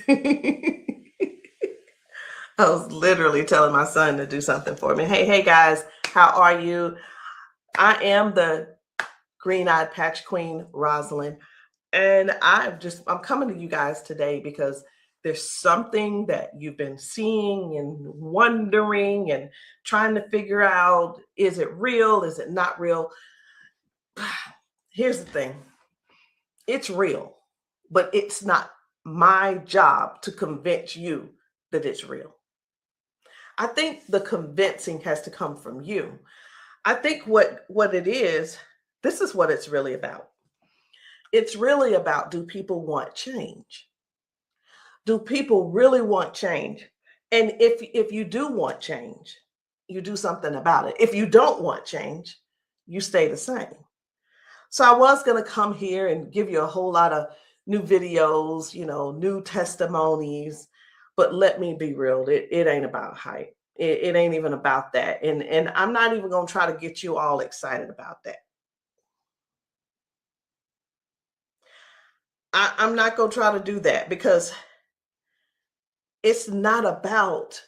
I was literally telling my son to do something for me. Hey guys, how are you? I am the green-eyed patch queen, Rosalind, and I'm coming to you guys today because there's something that you've been seeing and wondering and trying to figure out, is it real? Is it not real? Here's the thing. It's real, but it's not my job to convince you that it's real. I think the convincing has to come from you. I think what it is, this is what it's really about. It's really about, do people want change? Do people really want change? And if you do want change, you do something about it. If you don't want change, you stay the same. So I was going to come here and give you a whole lot of new videos, new testimonies, but let me be real, it ain't about hype. It ain't even about that. And I'm not even going to try to get you all excited about that. I'm not going to try to do that because it's not about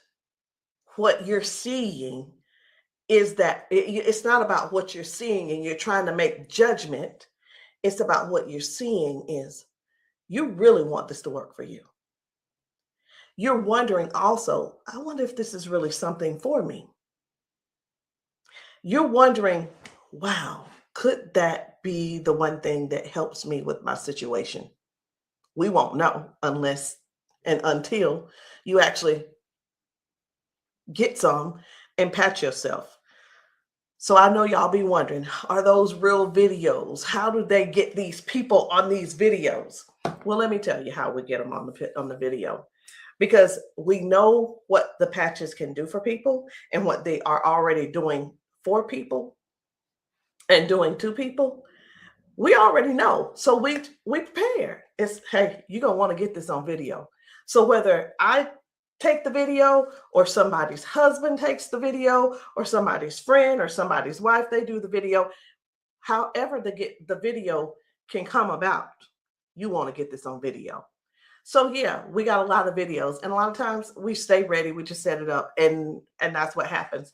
what you're seeing. It's not about what you're seeing and you're trying to make judgment. It's about what you're seeing is you really want this to work for you. You're wondering also, I wonder if this is really something for me. You're wondering, wow, could that be the one thing that helps me with my situation? We won't know unless and until you actually get some and patch yourself. So I know y'all be wondering, are those real videos? How do they get these people on these videos? Well, let me tell you how we get them on the video. Because we know what the patches can do for people and what they are already doing for people and doing to people. We already know. So we prepare. It's, hey, you're going to want to get this on video. So whether I take the video or somebody's husband takes the video or somebody's friend or somebody's wife, they do the video, however the video can come about, you want to get this on video. So yeah, we got a lot of videos and a lot of times we stay ready. We just set it up and that's what happens.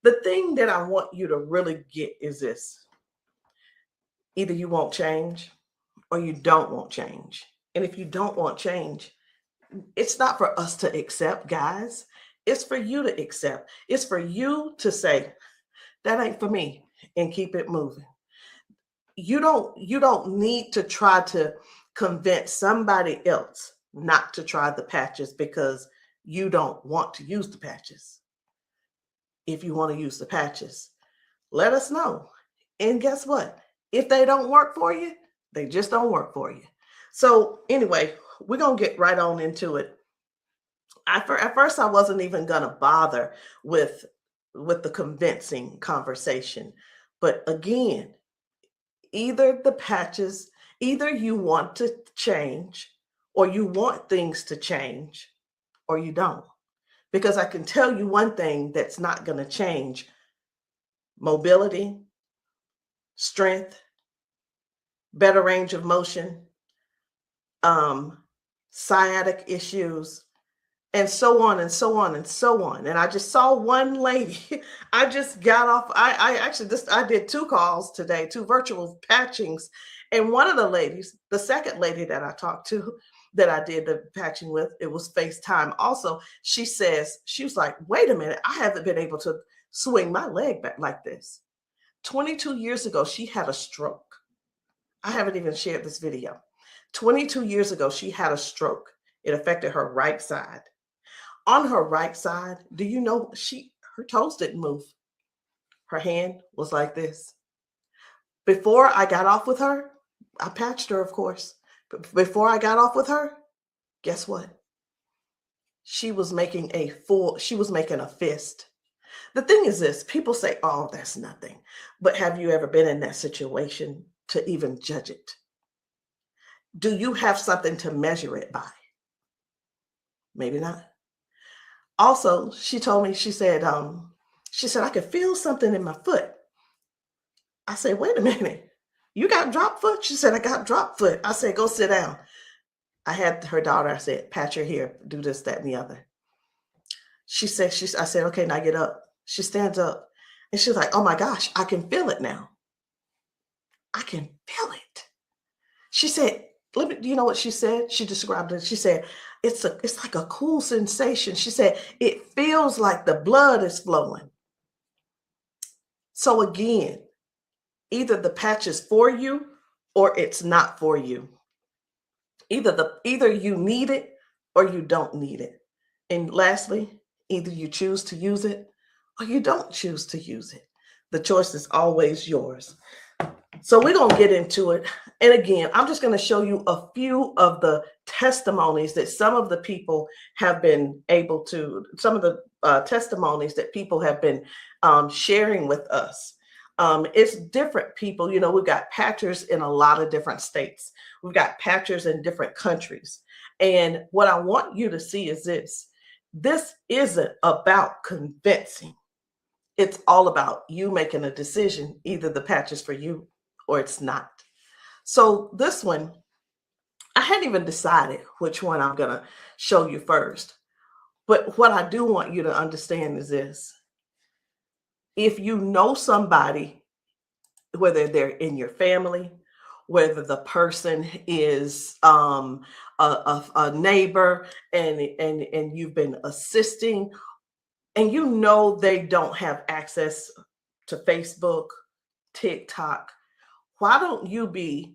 The thing that I want you to really get is this. Either you won't change or you don't want change. And if you don't want change, it's not for us to accept, guys. It's for you to accept. It's for you to say, that ain't for me, and keep it moving. You don't need to try to convince somebody else not to try the patches because you don't want to use the patches. If you want to use the patches, let us know. And guess what? If they don't work for you, they just don't work for you. So anyway, we're going to get right on into it. At first, I wasn't even going to bother with the convincing conversation. But again, either the patches, either you want to change or you want things to change or you don't. Because I can tell you one thing that's not going to change: mobility, strength, better range of motion, sciatic issues, and so on and so on and so on. And I just saw one lady. I just got off. I did 2 calls today, 2 virtual patchings. And one of the ladies, the second lady that I talked to, that I did the patching with, it was FaceTime also. She was like, wait a minute, I haven't been able to swing my leg back like this. 22 years ago, she had a stroke. I haven't even shared this video. 22 years ago, she had a stroke. It affected her right side. On her right side, do you know her toes didn't move? Her hand was like this. Before I got off with her, I patched her, of course. But before I got off with her, guess what? She was making a fist. The thing is this, people say, oh, that's nothing. But have you ever been in that situation to even judge it? Do you have something to measure it by? Maybe not. Also, she told me, she said, I could feel something in my foot. I said, wait a minute, you got drop foot? She said, I got drop foot. I said, go sit down. I had her daughter, I said, pat your hair, do this, that, and the other. I said, okay, now get up. She stands up and she's like, oh my gosh, I can feel it now. I can feel it. She said, let me, you know what she said? She described it. She said, it's like a cool sensation. She said, it feels like the blood is flowing. So again, either the patch is for you or it's not for you. Either you need it or you don't need it. And lastly, either you choose to use it or you don't choose to use it. The choice is always yours. So we're going to get into it. And again, I'm just going to show you a few of the testimonies that some of the people have been able to, some of the testimonies that people have been sharing with us. It's different people. You know, we've got patchers in a lot of different states. We've got patchers in different countries. And what I want you to see is this. This isn't about convincing. It's all about you making a decision. Either the patch is for you or it's not. So this one, I hadn't even decided which one I'm going to show you first. But what I do want you to understand is this. If you know somebody, whether they're in your family, whether the person is a neighbor and you've been assisting, and you know they don't have access to Facebook, TikTok, why don't you be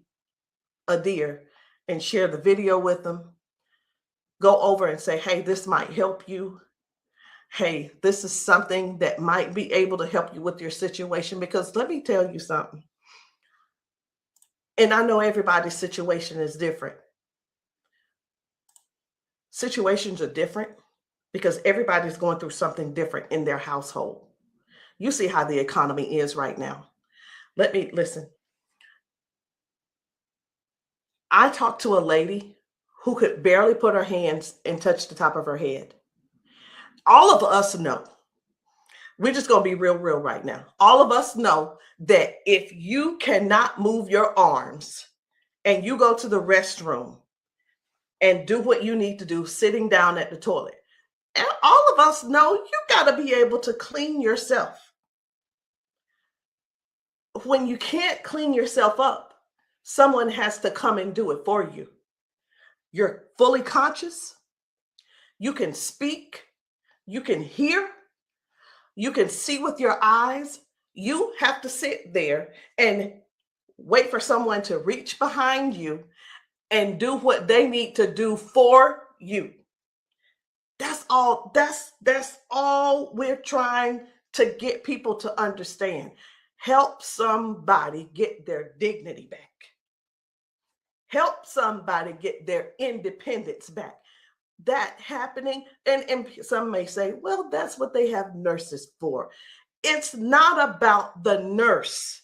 a dear and share the video with them? Go over and say, hey, this might help you. Hey, this is something that might be able to help you with your situation. Because let me tell you something. And I know everybody's situation is different. Situations are different because everybody's going through something different in their household. You see how the economy is right now. Let me listen. I talked to a lady who could barely put her hands and touch the top of her head. All of us know, we're just going to be real right now. All of us know that if you cannot move your arms and you go to the restroom and do what you need to do sitting down at the toilet, and all of us know you got to be able to clean yourself. When you can't clean yourself up, someone has to come and do it for you. You're fully conscious. You can speak. You can hear. You can see with your eyes. You have to sit there and wait for someone to reach behind you and do what they need to do for you. That's all we're trying to get people to understand. Help somebody get their dignity back. Help somebody get their independence back. That happening, and some may say, well, that's what they have nurses for. It's not about the nurse.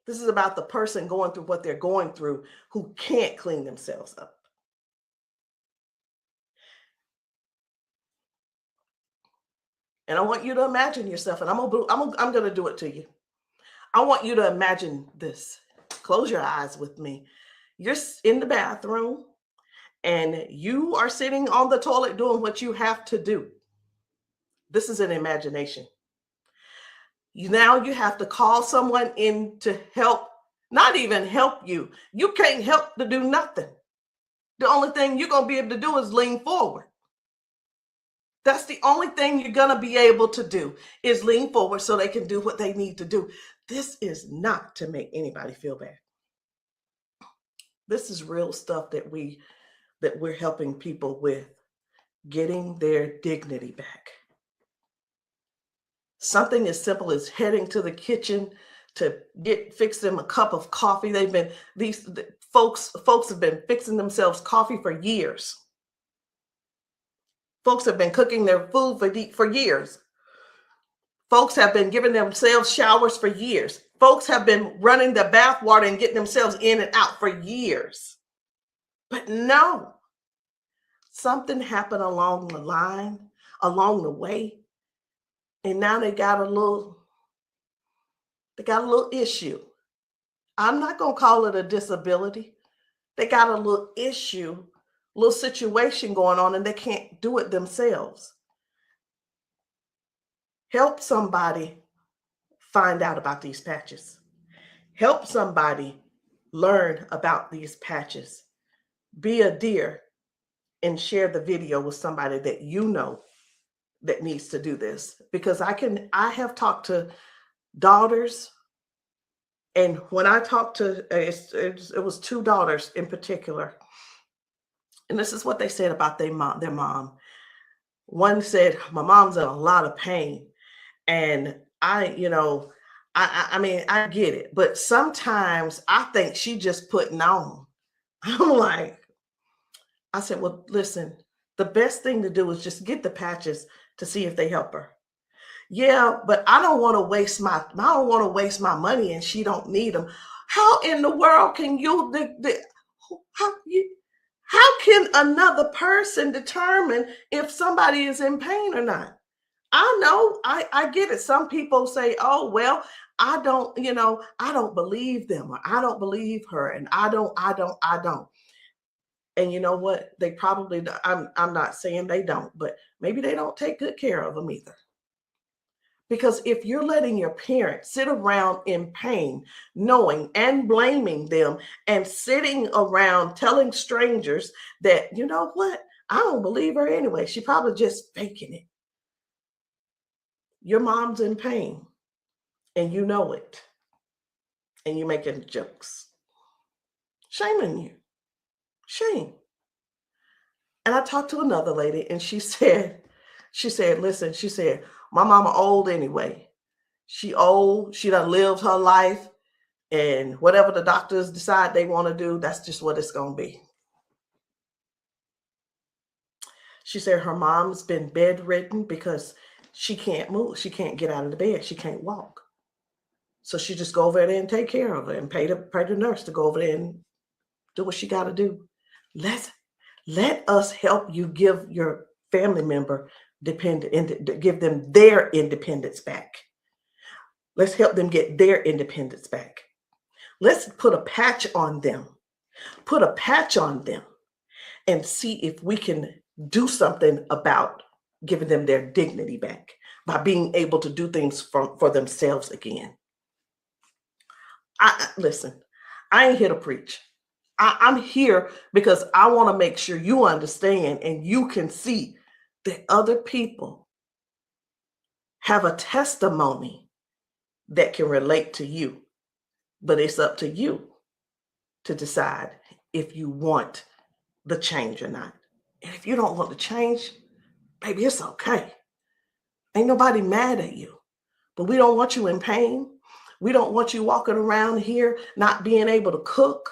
This is about the person going through what they're going through who can't clean themselves up. And I want you to imagine yourself, and I'm going to do it to you. I want you to imagine this. Close your eyes with me. You're in the bathroom and you are sitting on the toilet doing what you have to do. This is an imagination. Now you have to call someone in to help, not even help you. You can't help to do nothing. The only thing you're going to be able to do is lean forward. That's the only thing you're going to be able to do is lean forward so they can do what they need to do. This is not to make anybody feel bad. This is real stuff that we're helping people with, getting their dignity back. Something as simple as heading to the kitchen to fix them a cup of coffee. These folks have been fixing themselves coffee for years. Folks have been cooking their food for years. Folks have been giving themselves showers for years. Folks have been running the bath water and getting themselves in and out for years. But no, something happened along the line, along the way, and now they got a little issue. I'm not going to call it a disability They got a little issue, little situation going on, and they can't do it themselves. Help somebody find out about these patches. Help somebody learn about these patches. Be a dear and share the video with somebody that you know that needs to do this. Because I have talked to daughters, and when I talked to, it was two daughters in particular, and this is what they said about their mom. One said, my mom's in a lot of pain. And I mean, I get it, but sometimes I think she just putting on. I'm like, I said, well, listen, the best thing to do is just get the patches to see if they help her. Yeah, but I don't want to waste my money and she don't need them. How in the world can how you how can another person determine if somebody is in pain or not? I know, I get it. Some people say, oh, well, I don't believe them, or I don't believe her, and I don't. And you know what? They probably, I'm not saying they don't, but maybe they don't take good care of them either. Because if you're letting your parents sit around in pain, knowing and blaming them, and sitting around telling strangers that, you know what, I don't believe her anyway, she probably just faking it. Your mom's in pain and you know it, and you're making jokes. Shame on you. Shame. And I talked to another lady and she said, listen, she said, my mama old anyway. She old, she done lived her life, and whatever the doctors decide they want to do, that's just what it's going to be. She said her mom's been bedridden because she can't move. She can't get out of the bed. She can't walk. So she just go over there and take care of her and pay the nurse to go over there and do what she got to do. Let us help you give your family member give them their independence back. Let's help them get their independence back. Let's put a patch on them. Put a patch on them and see if we can do something about giving them their dignity back by being able to do things for themselves again. Listen, I ain't here to preach. I'm here because I want to make sure you understand and you can see that other people have a testimony that can relate to you. But it's up to you to decide if you want the change or not. And if you don't want the change, baby, it's okay. Ain't nobody mad at you. But we don't want you in pain. We don't want you walking around here not being able to cook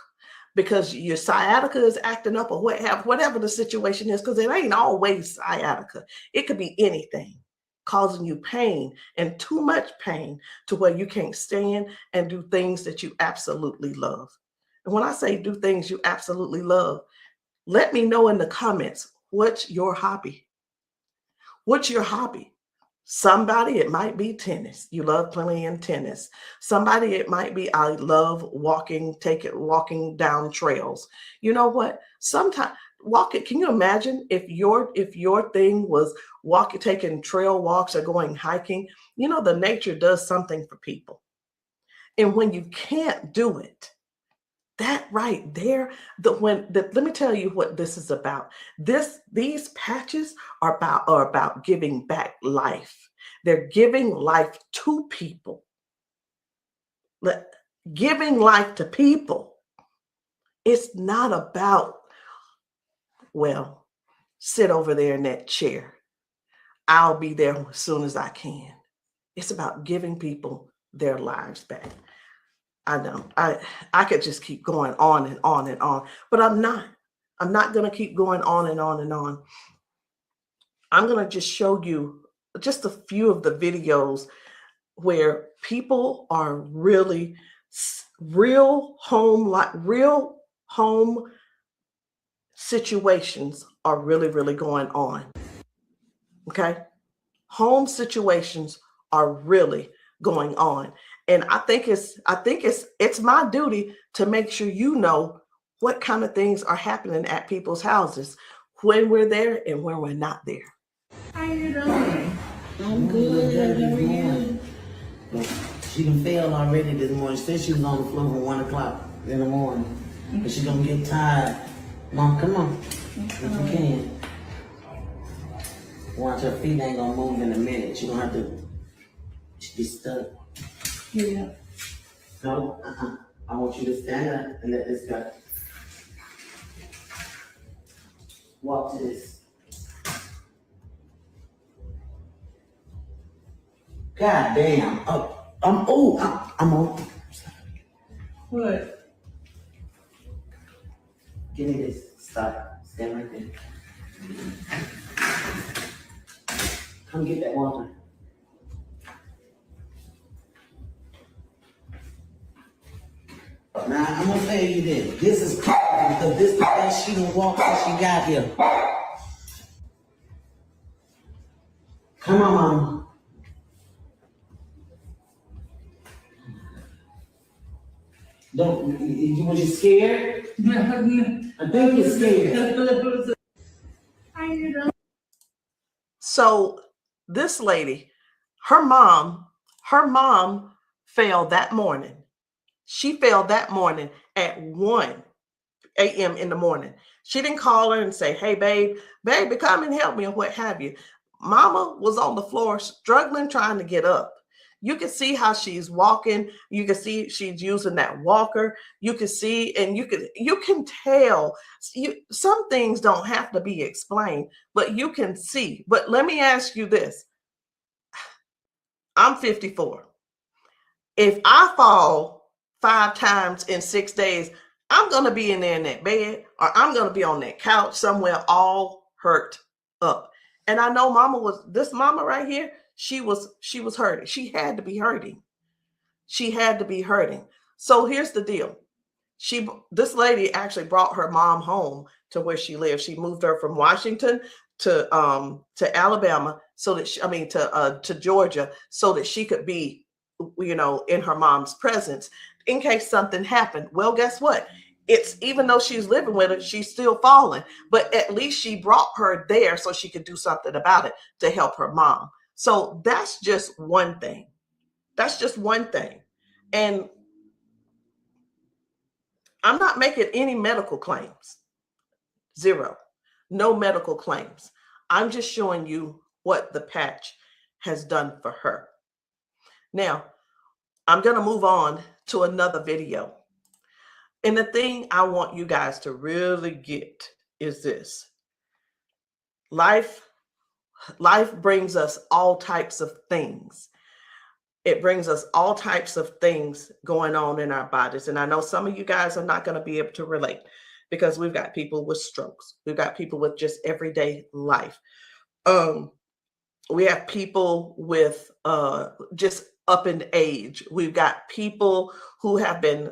because your sciatica is acting up, or whatever the situation is, because it ain't always sciatica. It could be anything causing you pain, and too much pain to where you can't stand and do things that you absolutely love. And when I say do things you absolutely love, let me know in the comments, what's your hobby? What's your hobby? Somebody, it might be tennis. You love playing tennis. Somebody, it might be, I love walking down trails. You know what? Sometimes walking, can you imagine if your thing was taking trail walks or going hiking? You know, the nature does something for people. And when you can't do it, that right there, let me tell you what this is about. These patches are about giving back life. They're giving life to people. Giving life to people. It's not about, well, sit over there in that chair. I'll be there as soon as I can. It's about giving people their lives back. I know I could just keep going on and on and on, but I'm not. I'm not going to keep going on and on and on. I'm going to just show you just a few of the videos where people are really real home situations are really going on. Okay? Home situations are really going on. And I think it's my duty to make sure you know what kind of things are happening at people's houses when we're there and when we're not there. How you doing? I'm good. How are you? She done failed already this morning. She said she was on the floor from 1 o'clock in the morning. But she gonna get tired. Mom, come on. If you can. Watch, her feet ain't gonna move in a minute. She gonna have to be stuck. Yeah. No, I want you to stand up and let this go. Walk to this. God damn. I'm on. What? Give me this. Stop. Stand right there. Come get that water. Now, I'm gonna tell you this. This is crazy because this is the best she done walked since she got here. Come on, Mama. Was you scared? I think you're scared. How you doing? So this lady, her mom fell that morning. She fell that morning at 1 a.m. in the morning. She didn't call her and say, hey, baby, come and help me, or what have you. Mama was on the floor struggling, trying to get up. You can see how she's walking. You can see she's using that walker. You can see, and you can tell. Some things don't have to be explained, but you can see. But let me ask you this. I'm 54. If I fall 5 times in 6 days, I'm going to be in there in that bed, or I'm going to be on that couch somewhere all hurt up. And I know this mama right here, she was hurting. She had to be hurting. She had to be hurting. So here's the deal. This lady actually brought her mom home to where she lived. She moved her from Washington to Alabama to Georgia, so that she could be, in her mom's presence in case something happened. Well, guess what? It's, even though she's living with her, she's still falling, but at least she brought her there so she could do something about it to help her mom. So that's just one thing. That's just one thing. And I'm not making any medical claims. Zero. No medical claims. I'm just showing you what the patch has done for her. Now, I'm going to move on to another video. And the thing I want you guys to really get is this. Life brings us all types of things. It brings us all types of things going on in our bodies. And I know some of you guys are not going to be able to relate, because we've got people with strokes. We've got people with just everyday life. We have people with just up in age. We've got people who have been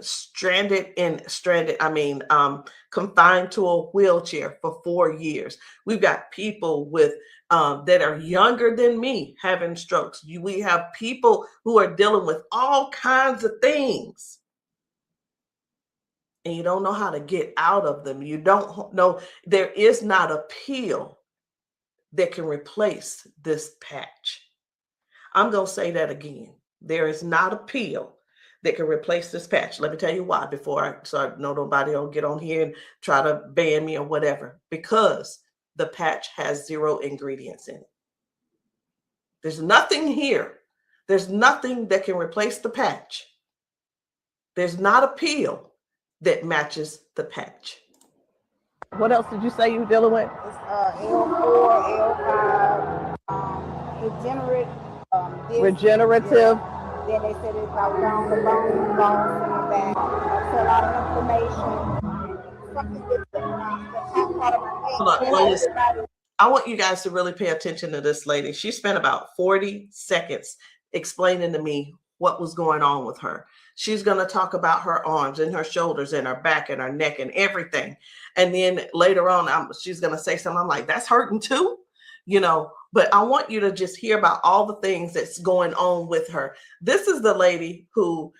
confined to a wheelchair for 4 years. We've got people with that are younger than me having strokes. We have people who are dealing with all kinds of things, and you don't know how to get out of them. You don't know. There is not a pill that can replace this patch. I'm going to say that again. There is not a pill that can replace this patch. Let me tell you why, so I know nobody will get on here and try to ban me or whatever. Because the patch has 0 ingredients in it. There's nothing here. There's nothing that can replace the patch. There's not a pill that matches the patch. What else did you say you were dealing with? It's L4, L5, regenerative. Then they said it's about down the bone, bones in the back. That's a lot of inflammation. Something that's part of my head. I want you guys to really pay attention to this lady. She spent about 40 seconds explaining to me what was going on with her. She's going to talk about her arms and her shoulders and her back and her neck and everything. And then later on, she's going to say something. I'm like, that's hurting too, but I want you to just hear about all the things that's going on with her. This is the lady who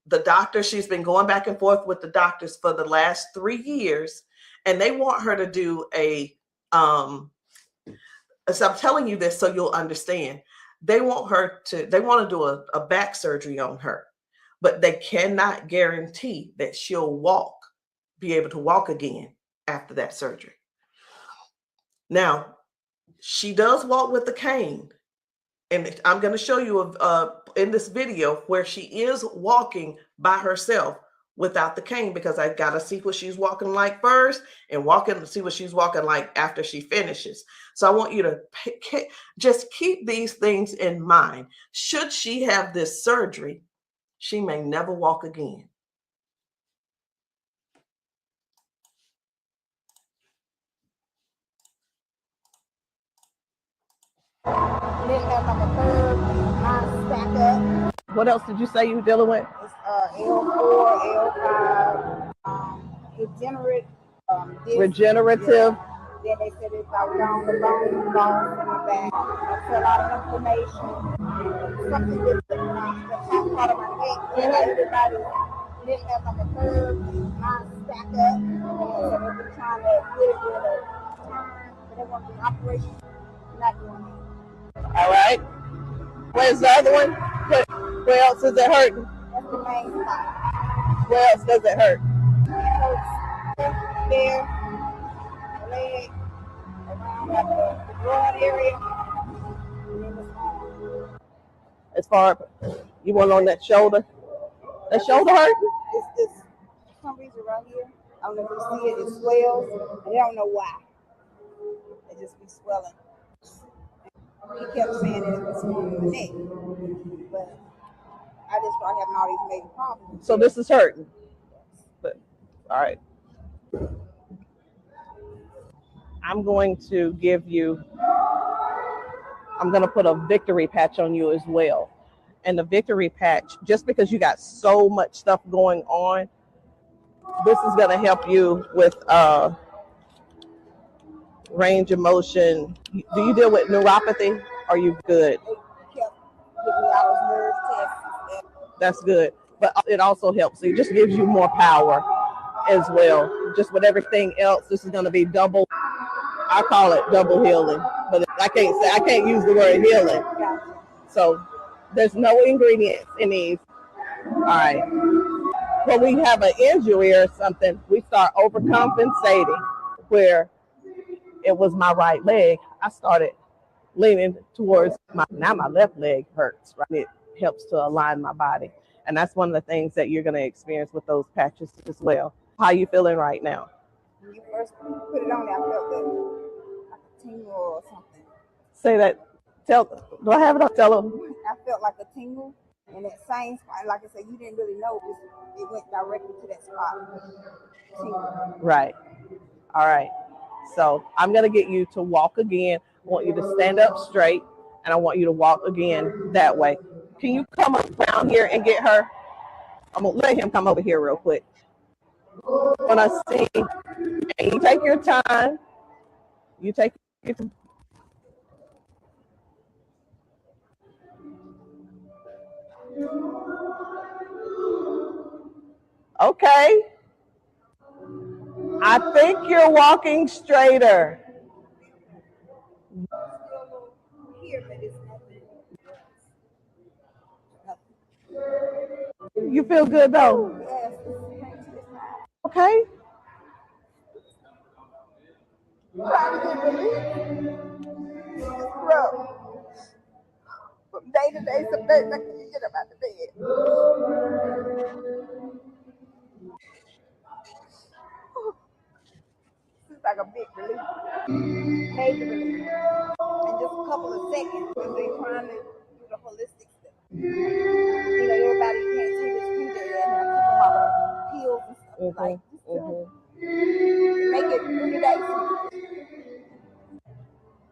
the doctor, she's been going back and forth with the doctors for the last 3 years, and they want her to do a, so I'm telling you this so you'll understand. They want to do a back surgery on her, but they cannot guarantee that she'll be able to walk again after that surgery. Now, she does walk with the cane. And I'm going to show you in this video where she is walking by herself without the cane, because I got to see what she's walking like first and see what she's walking like after she finishes. So I want you to just keep these things in mind. Should she have this surgery, she may never walk again. What else did you say you were dealing with? It's L4, L5, regenerative. Yeah. Then they said it's out down the bone in the back. That's a lot of inflammation. Something with the part of my neck. And everybody living up on the curve, mine stack up. So they've been trying to get it with a turn, but they want the operation. Not doing it. All right. Where's the other one? Where else is it hurting? That's the main spot. Where else does it hurt? It hurts there, leg, around the broad area, and then the arm. As far you want on that shoulder? That shoulder hurt? It's for some reason right here. I don't know if you see it. It swells, and I don't know why. It just be swelling. He kept saying that it was from the neck, but I just started having all these major problems. So this is hurting. But, all right. I'm going to put a victory patch on you as well. And the victory patch, just because you got so much stuff going on, this is going to help you with range of motion. Do you deal with neuropathy? Are you good? They kept giving me all those nerve tests. That's good. But it also helps. It just gives you more power as well. Just with everything else, this is going to be double. I call it double healing, but I can't use the word healing. So there's no ingredients in these. All right. When we have an injury or something, we start overcompensating. Where it was my right leg, I started leaning towards my left leg hurts, right? It helps to align my body. And that's one of the things that you're going to experience with those patches as well. How are you feeling right now? When you first put it on, I felt like a tingle or something. Say that. Do I have it up? Tell them. I felt like a tingle, and that same spot, like I said, you didn't really know it went directly to that spot. Tingle. Right. All right. So I'm going to get you to walk again. I want you to stand up straight, and I want you to walk again that way. Can you come around here and get her? I'm going to let him come over here real quick. When I see, and you take your time. You take your time. Okay. I think you're walking straighter. You feel good though? Okay. From day to day, some days I can't get up out of bed. It's like a big relief, major relief, in just a couple of seconds because they're trying to do the holistic stuff. You know, everybody can't see this future and have to come out pills and stuff like make it 3 days.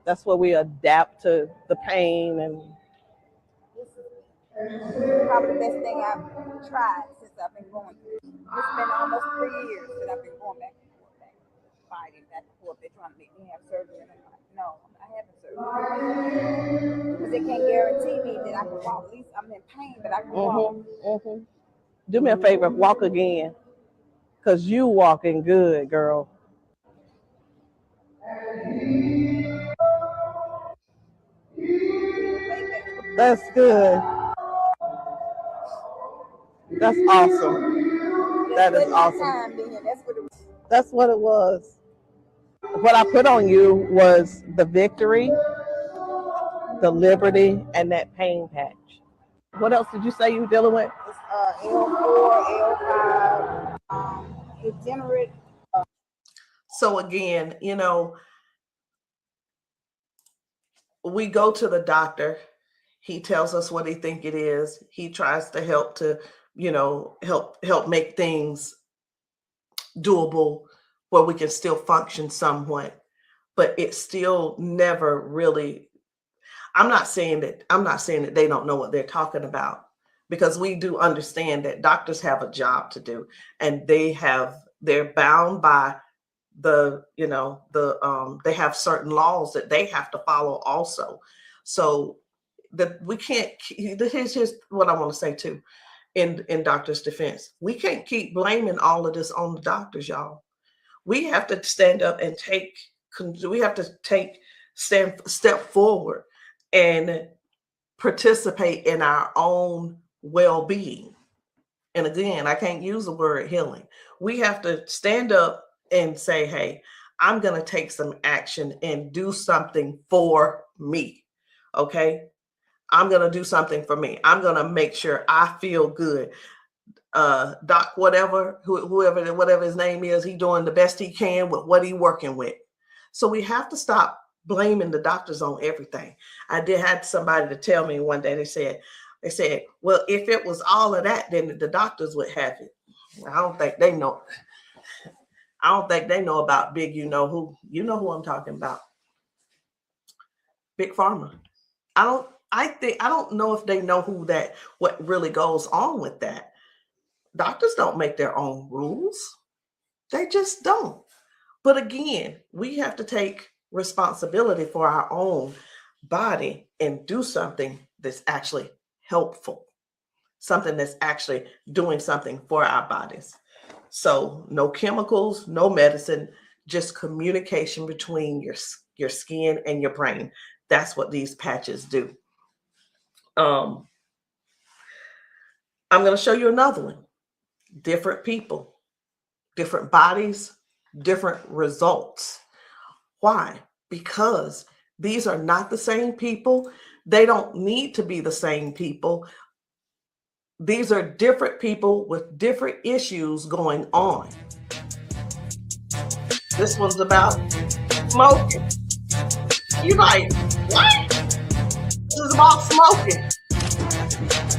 That's where we adapt to the pain, and this is probably the best thing I've tried since I've been going through. It's been almost 3 years that I've been going back and forth, fighting back and forth. They're trying to make me have surgery, and I'm like, no, I'm not having surgery because they can't guarantee me that I can walk. At least I'm in pain, but I can walk. Do me a favor, walk again, because you walking good, girl. That's good. That's awesome. That is awesome. That's what it was. What I put on you was the victory, the liberty, and that pain patch. What else did you say you were dealing with? It's L4, L5, degenerate. So again, we go to the doctor. He tells us what he think it is. He tries to help to, help make things doable where we can still function somewhat, but it's still never really. I'm not saying that they don't know what they're talking about, because we do understand that doctors have a job to do, and they're bound by they have certain laws that they have to follow also. So that we can't. Here's what I want to say too. In doctors' defense, we can't keep blaming all of this on the doctors, y'all. We have to stand up and step forward and participate in our own well-being. And again, I can't use the word healing. We have to stand up and say, hey, I'm going to take some action and do something for me. Okay. I'm going to do something for me. I'm going to make sure I feel good. Doc, whatever his name is, he doing the best he can with what he working with. So we have to stop blaming the doctors on everything. I had somebody to tell me one day, they said, well, if it was all of that, then the doctors would have it. I don't think they know. I don't think they know about big, you know who I'm talking about. Big Pharma. I don't know if they know what really goes on with that. Doctors don't make their own rules. They just don't. But again, we have to take responsibility for our own body and do something that's actually helpful, something that's actually doing something for our bodies. So no chemicals, no medicine, just communication between your skin and your brain. That's what these patches do. I'm going to show you another one. Different people, different bodies, different results. Why? Because these are not the same people. They don't need to be the same people. These are different people with different issues going on. This one's about smoking. You're like, what? This is about smoking.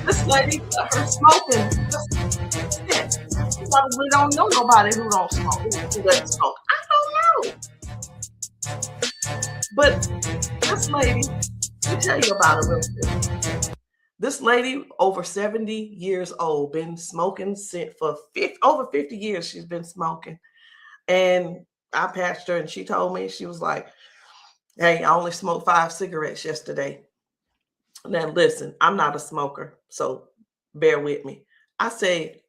This lady, her smoking. You probably don't know nobody who don't smoke, who doesn't smoke. I don't know. But this lady, let me tell you about her real quick. This lady, over 70 years old, been smoking for over 50 years. She's been smoking. And I patched her, and she told me, she was like, hey, I only smoked 5 cigarettes yesterday. Now, listen, I'm not a smoker, so bear with me. I said,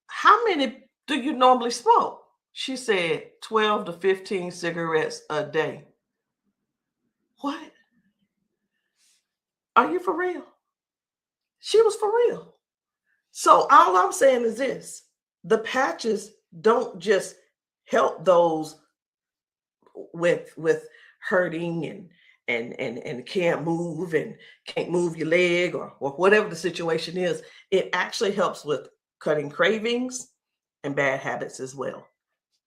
how many do you normally smoke? She said 12 to 15 cigarettes a day. What? Are you for real? She was for real. So all I'm saying is this: the patches don't just help those with hurting and can't move and can't move your leg or whatever the situation is. It actually helps with cutting cravings and bad habits as well.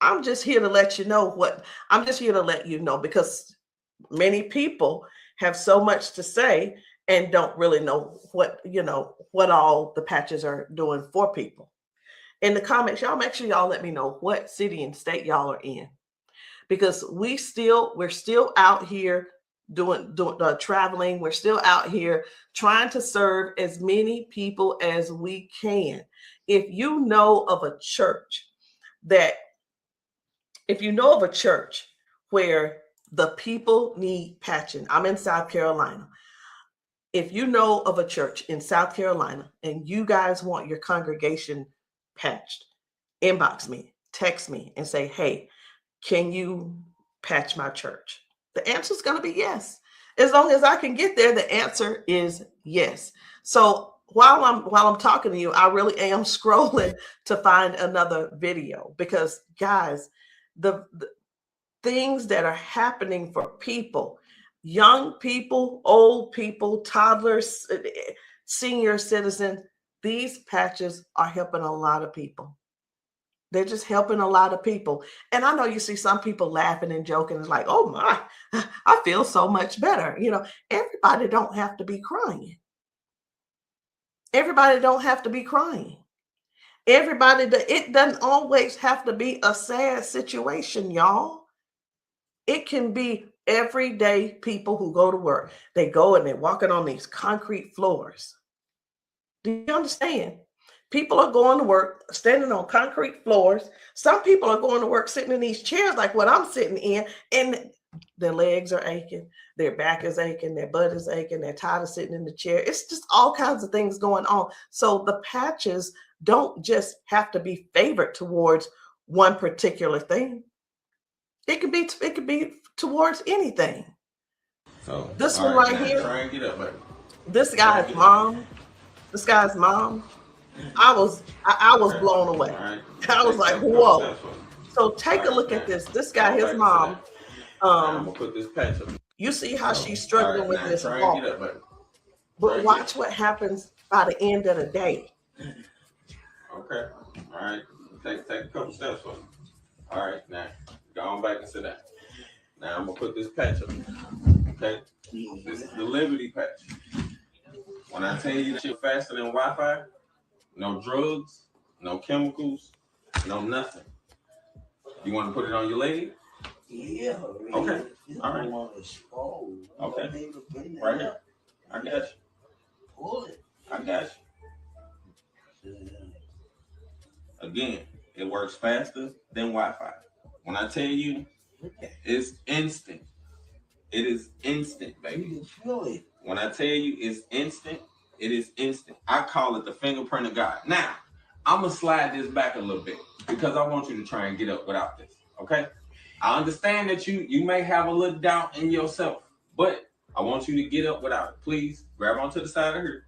I'm just here to let you know because many people have so much to say and don't really know what all the patches are doing for people. In the comments, y'all make sure y'all let me know what city and state y'all are in, because we're still out here doing traveling. We're still out here trying to serve as many people as we can. If you know of a church where the people need patching, I'm in South Carolina. if you know of a church in South Carolina and you guys want your congregation patched, inbox me, text me, and say, hey, can you patch my church? The answer is going to be yes. As long as I can get there, the answer is yes. So while I'm talking to you, I really am scrolling to find another video, because guys, the things that are happening for people, young people, old people, toddlers, senior citizens, these patches are helping a lot of people. They're just helping a lot of people. And I know you see some people laughing and joking. It's like, oh my, I feel so much better. You know, everybody don't have to be crying. Everybody don't have to be crying. It doesn't always have to be a sad situation, y'all. It can be everyday people who go to work. They go and they're walking on these concrete floors. Do you understand? People are going to work standing on concrete floors. Some people are going to work sitting in these chairs like what I'm sitting in, and their legs are aching, their back is aching, their butt is aching, they're tired of sitting in the chair. It's just all kinds of things going on. So the patches don't just have to be favored towards one particular thing. It could be towards anything. So this one right here, try and get up, baby. This guy's mom, I was blown away. Right. I was like, whoa. So take a look at this. This guy, his mom, I'm gonna put this patch up. you see how she's struggling with this try walk. and get up, baby. But watch what happens by the end of the day. Okay. All right. Take a couple steps for me. All right. Now go on back and sit down. Now I'm gonna put this patch up. Okay. This is the Liberty patch. When I tell you that you're faster than Wi-Fi, no drugs, no chemicals, no nothing. You want to put it on your leg? Yeah. Okay. All right. Okay. Right here. I got you. Pull it. I got you. Again, it works faster than Wi-Fi. When I tell you, it's instant. It is instant, baby. You can feel it. When I tell you it's instant, it is instant. I call it the fingerprint of God. Now, I'm going to slide this back a little bit because I want you to try and get up without this, okay? I understand that you may have a little doubt in yourself, but I want you to get up without it. Please grab onto the side of her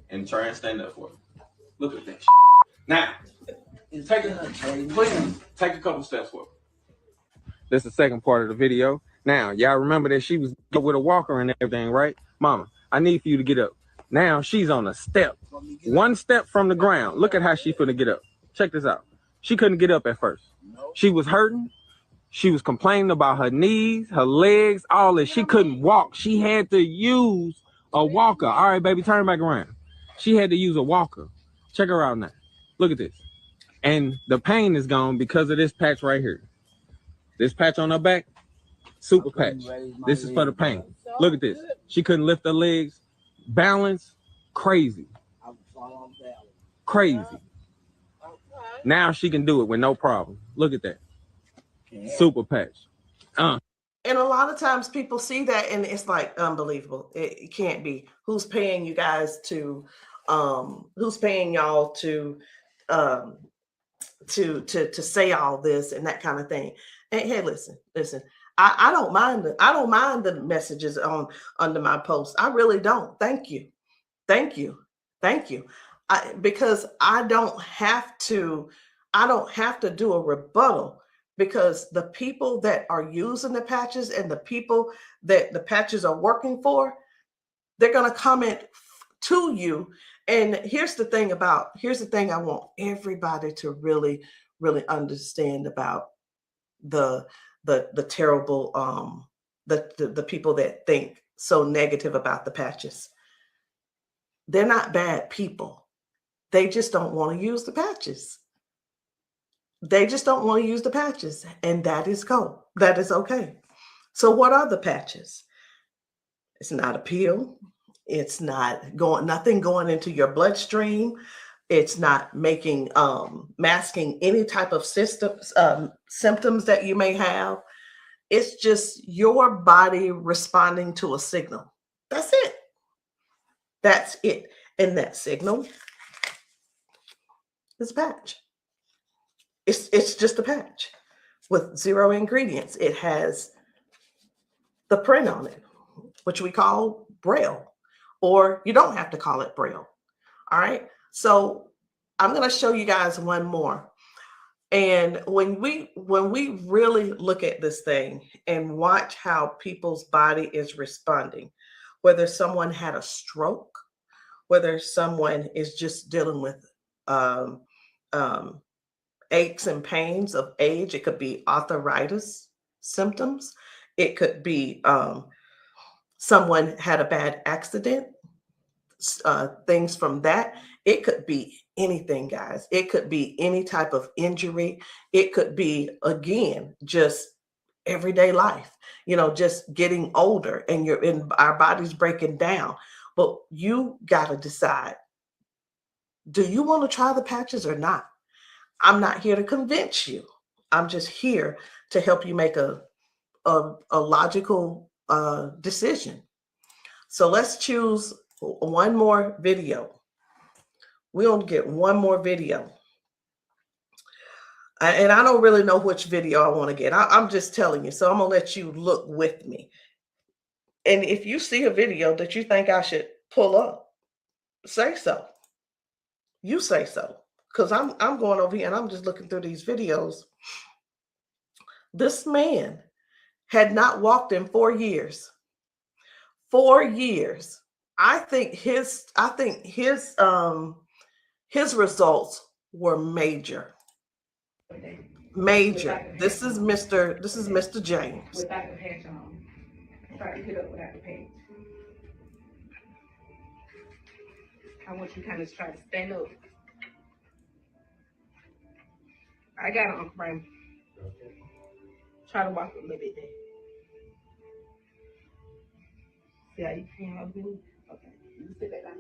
and try and stand up for me. Look at that shit. Now, take a couple steps forward. This is the second part of the video. Now, y'all remember that she was with a walker and everything, right? Mama, I need for you to get up. Now she's on a step. One step from the ground. Look at how she finna get up. Check this out. She couldn't get up at first. She was hurting. She was complaining about her knees, her legs, all that. She couldn't walk. She had to use a walker. All right, baby, turn back around. She had to use a walker. Check her out now. Look at this. And the pain is gone because of this patch right here. This patch on her back, super patch. This is for the pain. Look at this. She couldn't lift her legs. Balance, crazy. Crazy. Now she can do it with no problem. Look at that. Super patch. And a lot of times people see that and it's like unbelievable. It can't be. Who's paying you guys to who's paying y'all to say all this and that kind of thing. And hey, listen. I don't mind the messages under my post. I really don't. Thank you. Because I don't have to do a rebuttal, because the people that are using the patches and the people that the patches are working for, they're going to comment to you. And here's the thing I want everybody to really, really understand about the terrible, the people that think so negative about the patches. They're not bad people. They just don't want to use the patches. And that is cool. That is okay. So what are the patches? It's not a pill. It's not nothing going into your bloodstream. It's not masking any type of symptoms that you may have. It's just your body responding to a signal. That's it. That's it. And that signal is a patch. It's just a patch with 0 ingredients. It has the print on it, which we call Braille, or you don't have to call it Braille. All right. So I'm going to show you guys one more. And when we really look at this thing and watch how people's body is responding, whether someone had a stroke, whether someone is just dealing with aches and pains of age, it could be arthritis symptoms, it could be someone had a bad accident, things from that. It could be anything, guys. It could be any type of injury. It could be, again, just everyday life, just getting older and our body's breaking down. But you got to decide, do you want to try the patches or not? I'm not here to convince you. I'm just here to help you make a logical decision. So let's choose one more video. We're going to get one more video. And I don't really know which video I want to get. I'm just telling you. So I'm going to let you look with me. And if you see a video that you think I should pull up, say so. You say so. Because I'm going over here and I'm just looking through these videos. This man had not walked in 4 years. 4 years. I think his results were major. Major. This is Mr. James. Without the patch on. Try to get up without the patch. I want you to kind of try to stand up. I got it, Uncle Brian. Try to walk a little bit there. See how you can help me? Okay. You sit back down.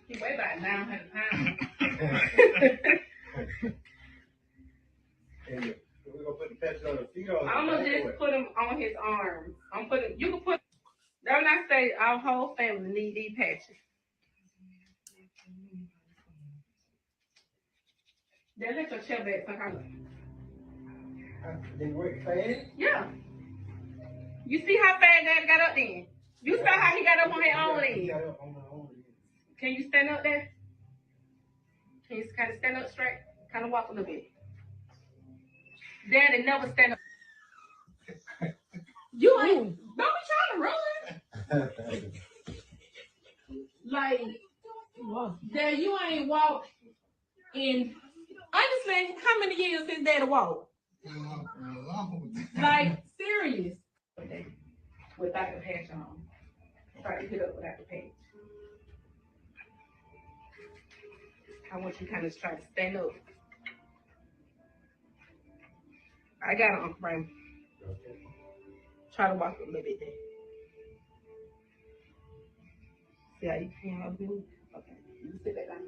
He weigh about 900 pounds. We're gonna put the patch on the feet or I'm gonna just put him on his arms. You can put, don't I say our whole family need these patches. Then let your chair back for her. They work fast? Yeah. You see how fast Daddy got up then? You saw how he got up on his own leg. Can you stand up there? Can you kind of stand up straight? Kind of walk a little bit. Daddy never stand up. You ain't, don't be trying to run. Like, Dad, you ain't walked in, honestly, how many years since Daddy walked? Like, serious. Without the patch on. Try to get up without the patch. I want you to kind of try to stand up. I got it, Uncle Brian. Try to walk a little bit there. See how you can help me? Okay. You sit back down.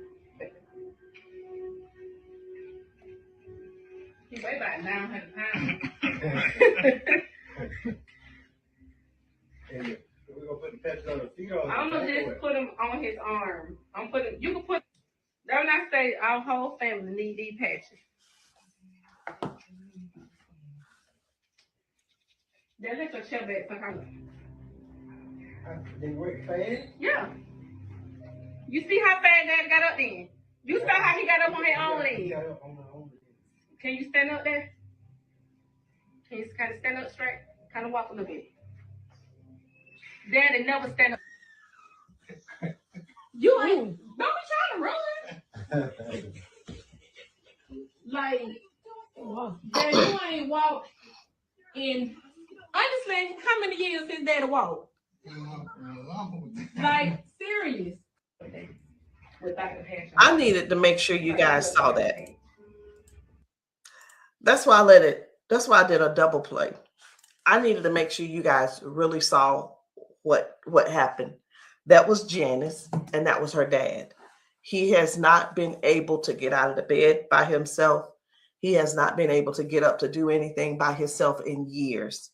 He weigh about 900 pounds. We're gonna put the patch on the feet or I'm gonna just put him on his arm. You can put, don't I say our whole family need these patches. Then let your chair back for her. They work fast? Yeah. You see how fast Daddy got up then? You saw how he got up on his own leg. Can you stand up there? Can you kind of stand up straight? Kind of walk a little bit. Daddy never stand up. You ain't, don't be trying to run. Like, Dad, you ain't walked in, honestly, how many years since Daddy walked? Like, serious. Without the patch on. I needed to make sure you guys saw that. That's why I did a double play. I needed to make sure you guys really saw what happened. That was Janice, and that was her dad. He has not been able to get out of the bed by himself. He has not been able to get up to do anything by himself in years.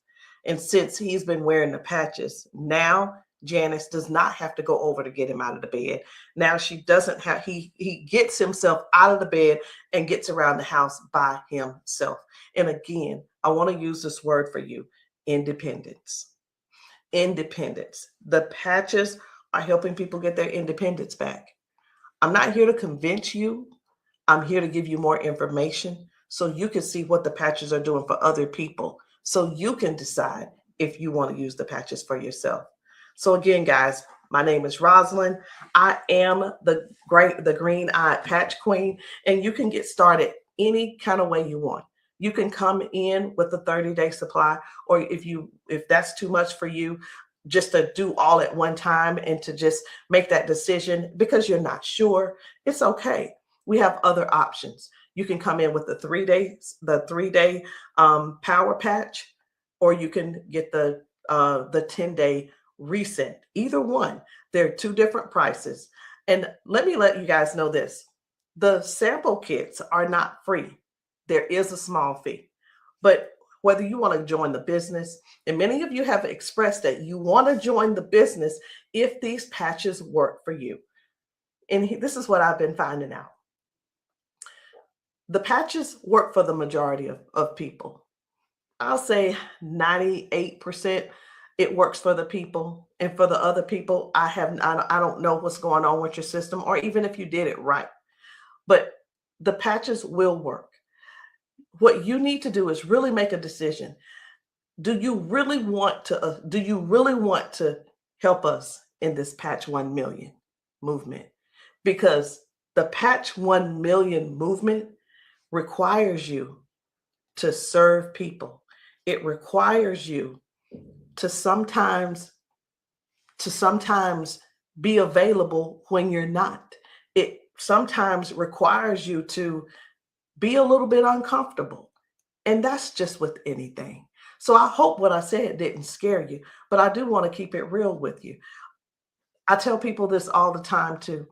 And since he's been wearing the patches, now Janice does not have to go over to get him out of the bed. Now she doesn't have, he gets himself out of the bed and gets around the house by himself. And again, I want to use this word for you, independence. Independence. The patches are helping people get their independence back. I'm not here to convince you. I'm here to give you more information so you can see what the patches are doing for other people, so you can decide if you want to use the patches for yourself. So again, guys, my name is Rosalind. I am the green-eyed patch queen, and you can get started any kind of way you want. You can come in with a 30-day supply, or if that's too much for you, just to do all at one time and to just make that decision because you're not sure, it's okay. We have other options. You can come in with the 3-day power patch, or you can get the 10-day reset. Either one. There are two different prices. And let me let you guys know this. The sample kits are not free. There is a small fee. But whether you want to join the business, and many of you have expressed that you want to join the business if these patches work for you. And this is what I've been finding out. The patches work for the majority of people. I'll say 98% it works for the people. And for the other people, I don't know what's going on with your system, or even if you did it right. But the patches will work. What you need to do is really make a decision. Do you really want to help us in this Patch 1 Million movement? Because the Patch 1 Million movement requires you to serve people. It requires you to sometimes be available when you're not. It sometimes requires you to be a little bit uncomfortable. And that's just with anything. So I hope what I said didn't scare you, but I do want to keep it real with you. I tell people this all the time too.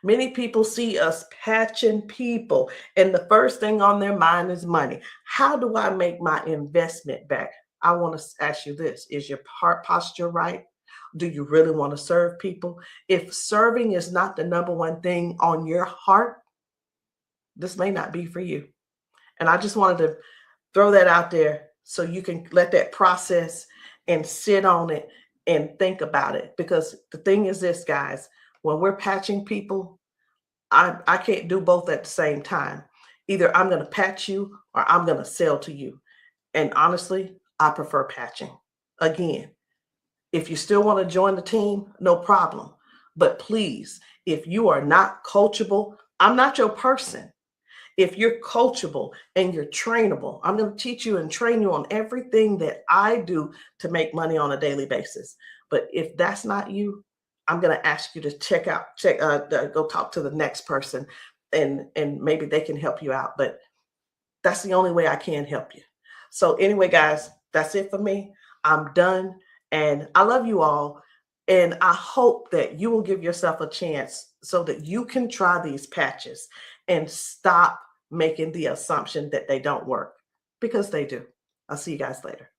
Many people see us patching people, and the first thing on their mind is money. How do I make my investment back? I want to ask you this. Is your heart posture right? Do you really want to serve people? If serving is not the number one thing on your heart, this may not be for you. And I just wanted to throw that out there so you can let that process and sit on it and think about it. Because the thing is this, guys, when we're patching people, I can't do both at the same time. Either I'm going to patch you or I'm going to sell to you. And honestly, I prefer patching. Again, if you still want to join the team, no problem. But please, if you are not coachable, I'm not your person. If you're coachable and you're trainable, I'm going to teach you and train you on everything that I do to make money on a daily basis. But if that's not you, I'm going to ask you to go talk to the next person, and maybe they can help you out. But that's the only way I can help you. So anyway, guys, that's it for me. I'm done. And I love you all. And I hope that you will give yourself a chance so that you can try these patches and stop making the assumption that they don't work, because they do. I'll see you guys later.